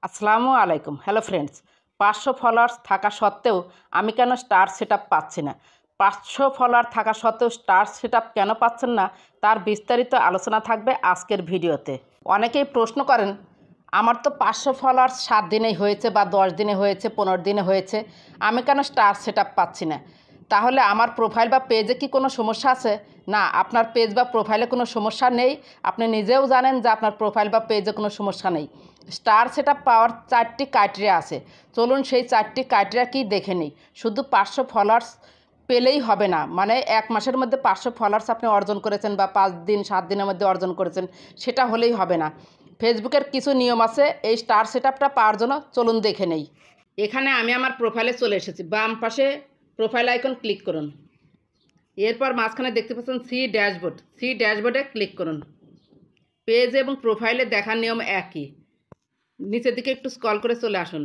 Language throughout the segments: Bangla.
আসসালামু আলাইকুম। হ্যালো ফ্রেন্ডস, 500 ফলোয়ার্স থাকা সত্ত্বেও আমি কেন স্টার সেটআপ পাচ্ছি না? 500 ফলোয়ার থাকা সত্ত্বেও স্টার সেটআপ কেন পাচ্ছেন না, তার বিস্তারিত আলোচনা থাকবে আজকের ভিডিওতে। অনেকেই প্রশ্ন করেন, আমার তো 500 ফলোয়ার্স 7 দিনেই হয়েছে বা 10 দিনে হয়েছে, 15 দিনে হয়েছে, আমি কেন স্টার সেটআপ পাচ্ছি না? তাহলে আমার প্রোফাইল বা পেজে কি কোনো সমস্যা আছে? না, আপনার পেজ বা প্রোফাইলে কোনো সমস্যা নেই। আপনি নিজেও জানেন যে আপনার প্রোফাইল বা পেজে কোনো সমস্যা নেই। স্টার সেটআপ পাওয়ার 4টি ক্রাইটেরিয়া আছে। চলুন সেই 4টি ক্রাইটেরিয়া কি দেখে নিই। শুধু 500 ফলোয়ার্স পেলেই হবে না, মানে 1 মাসের মধ্যে 500 ফলোয়ার্স আপনি অর্জন করেছেন বা 5 দিন 7 দিনের মধ্যে অর্জন করেছেন, সেটা হলেই হবে না। ফেসবুকের কিছু নিয়ম আছে এই স্টার সেটআপটা পাওয়ার জন্য। চলুন দেখে নেই। এখানে আমি আমার প্রোফাইলে চলে এসেছি। বাম পাশে প্রোফাইল আইকন ক্লিক করুন। এরপর মাঝখানে দেখতে পাচ্ছেন সি ড্যাশবোর্ডে ক্লিক করুন। পেজ এবং প্রোফাইলে দেখার নিয়ম একই। নিচের দিকে একটু স্ক্রল করে চলে আসুন।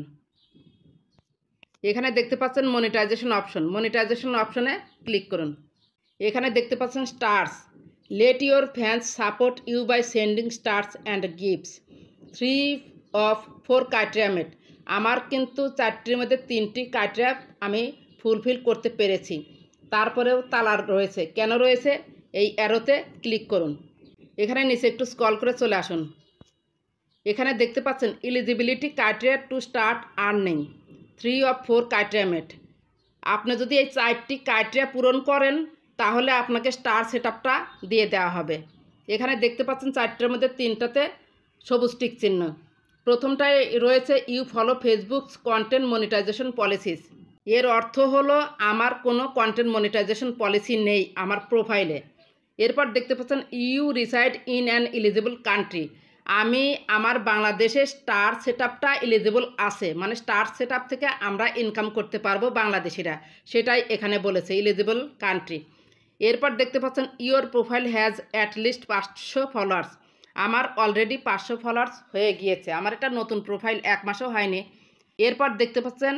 এখানে দেখতে পাচ্ছেন মনিটাইজেশন অপশনে ক্লিক করুন। এখানে দেখতে পাচ্ছেন stars, let your fans support you by sending stars and gifts 3 of 4 criteria met. আমার কিন্তু 4টির মধ্যে 3টি ক্রাইটেরিয়া আমি ফুলফিল করতে পেরেছি। তারপরেও তালা রয়েছে। কেন রয়েছে? এই অ্যারোতে ক্লিক করুন। এখানে নিচে একটু স্ক্রল করে চলে আসুন। এখানে দেখতে পাচ্ছেন eligibility criteria to start earning 3 of 4 criteria met. আপনি যদি এই 4টি ক্রাইটেরিয়া পূরণ করেন তাহলে আপনাকে স্টার সেটআপটা দিয়ে দেওয়া হবে। এখানে দেখতে পাচ্ছেন 4টার মধ্যে 3টাতে সবুজ টিক চিহ্ন। প্রথমটায় রয়েছে you follow Facebook's content monetisation policies. এর অর্থ হলো আমার কোনো কন্টেন্ট মনিটাইজেশন পলিসি নেই আমার প্রোফাইলে। এরপর দেখতে পাচ্ছেন you reside in an eligible country. আমি আমার বাংলাদেশে স্টার সেটআপটা এলিজিবল আছে, মানে স্টার সেটআপ থেকে আমরা ইনকাম করতে পারবো বাংলাদেশিরা, সেটাই এখানে বলেছে এলিজিবল কান্ট্রি। এরপর দেখতে পাচ্ছেন your profile has at least 500 followers. আমার অলরেডি 500 ফলোয়ার্স হয়ে গিয়েছে, আমার এটা নতুন প্রোফাইল, 1 মাসও হয়নি। এরপর দেখতে পাচ্ছেন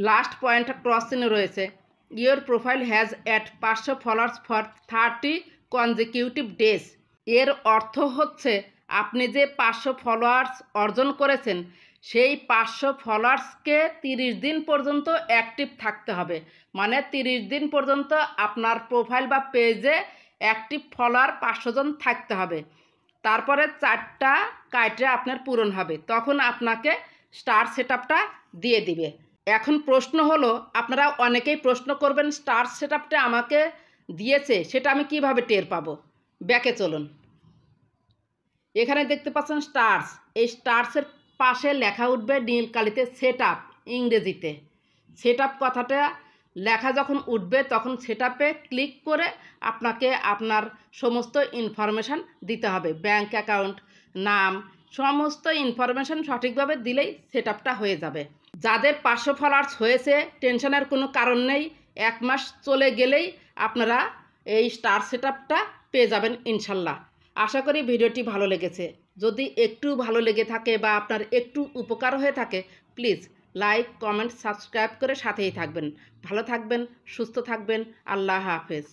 লাস্ট পয়েন্টটা ক্রস চিহ্ন রয়েছে। Your profile has at 500 followers for 30 consecutive days. এর অর্থ হচ্ছে আপনি যে 500 ফলোয়ার্স অর্জন করেছেন সেই 500 ফলোয়ার্সকে 30 দিন পর্যন্ত অ্যাক্টিভ থাকতে হবে, মানে 30 দিন পর্যন্ত আপনার প্রোফাইল বা পেজে অ্যাক্টিভ ফলোয়ার 500 জন থাকতে হবে। তারপরে 4টা ক্রাইটেরিয়া আপনার পূরণ হবে, তখন আপনাকে স্টার সেটআপটা দিয়ে দিবে। এখন প্রশ্ন হলো, আপনারা অনেকেই প্রশ্ন করবেন স্টার সেটআপটা আমাকে দিয়েছে সেটা আমি কিভাবে টের পাবো? ব্যাকে চলুন। এখানে দেখতে পাচ্ছেন স্টার্স, এই স্টার্সের পাশে লেখা উঠবে নীল কালিতে সেটআপ, ইংরেজিতে। সেটআপ কথাটা লেখা যখন উঠবে তখন সেটআপে ক্লিক করে আপনাকে আপনার সমস্ত ইনফরমেশান দিতে হবে। ব্যাংক অ্যাকাউন্ট, নাম, সমস্ত ইনফরমেশান সঠিকভাবে দিলেই সেটআপটা হয়ে যাবে। যাদের 500 ফলোয়ার্স হয়েছে টেনশনের কোনো কারণ নেই। 1 মাস চলে গেলেই আপনারা এই স্টার সেটআপটা পেয়ে যাবেন ইনশাল্লাহ। আশা করি ভিডিওটি ভালো লেগেছে। যদি একটু ভালো লেগে থাকে বা আপনার একটু উপকার হয়ে থাকে, প্লিজ লাইক, কমেন্ট, সাবস্ক্রাইব করে সাথেই থাকবেন। ভালো থাকবেন, সুস্থ থাকবেন। আল্লাহ হাফেজ।